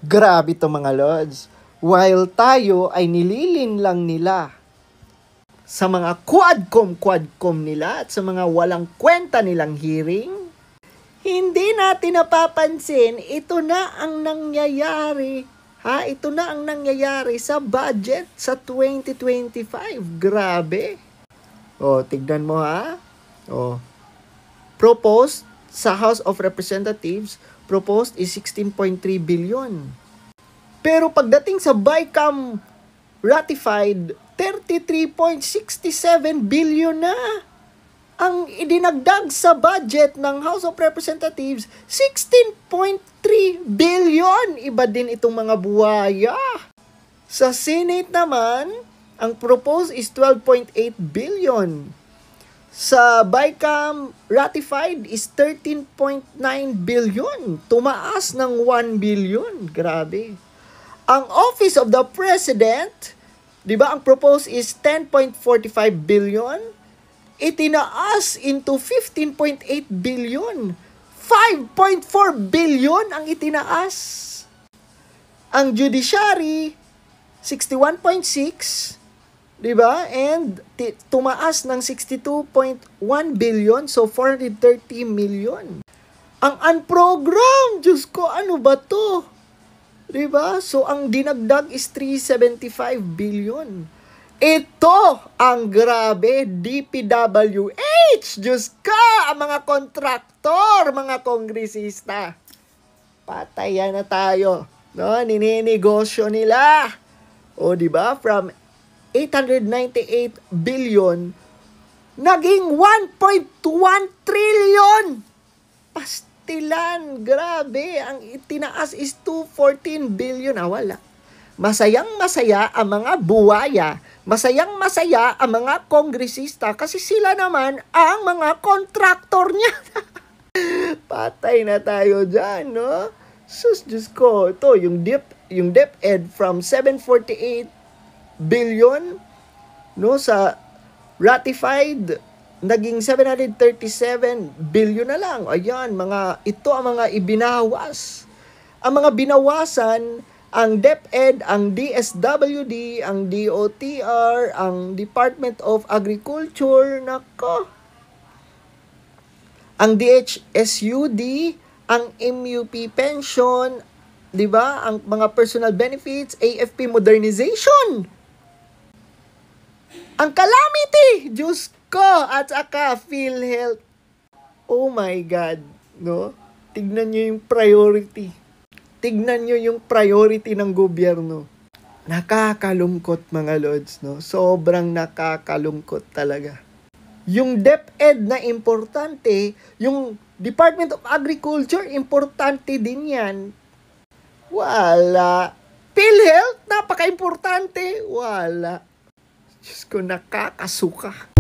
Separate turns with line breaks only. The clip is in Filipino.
Grabe to mga lods. While tayo ay nililin lang nila sa mga quadcom nila at sa mga walang kwenta nilang hearing, hindi natin napapansin, ito na ang nangyayari. Ito na ang nangyayari sa budget sa 2025. Grabe. Tignan mo Proposed sa House of Representatives, proposed is 16.3 billion. Pero pagdating sa BICAM ratified, 33.67 billion na ang idinagdag sa budget ng House of Representatives. 16.3 billion. Iba din itong mga buwaya. Sa Senate naman, ang proposed is 12.8 billion. Sa BICAM ratified is 13.9 billion. Tumaas ng 1 billion. Grabe. Ang Office of the President, di ba, ang proposed is 10.45 billion. Itinaas into 15.8 billion. 5.4 billion ang itinaas. Ang Judiciary, 61.6, di ba? And tumaas ng 62.1 billion, so 430 million. Ang unprogrammed, Diyos ko, ano ba to? Diba? So, ang dinagdag is 375 billion. Ito ang grabe, DPWH! Diyos ka! Ang mga kontraktor, mga kongresista. Patayan na tayo. No? Nininegosyo nila. Diba? From 898 billion, naging 1.1 trillion! Grabe, ang itinaas is 214 billion. Wala. Masayang-masaya ang mga buwaya. Masayang-masaya ang mga kongresista kasi sila naman ang mga kontraktor niya. Patay na tayo dyan, no? Sus, Diyos ko. Ito, yung DepEd from 748 billion, no, sa ratified, naging 737 billion na lang. Ayan, ito ang mga ibinawas. Ang mga binawasan, ang DepEd, ang DSWD, ang DOTR, ang Department of Agriculture, nako. Ang DHSUD, ang MUP pension, di ba? Ang mga personal benefits, AFP modernization. Ang calamity, Diyos ko, at saka PhilHealth. Oh my God, no? Tignan nyo yung priority. Tignan nyo yung priority ng gobyerno. Nakakalungkot mga lods, no? Sobrang nakakalungkot talaga. Yung DepEd na importante, yung Department of Agriculture, importante din yan. Wala. PhilHealth, napaka-importante. Wala. Diyos ko, nakakasuka.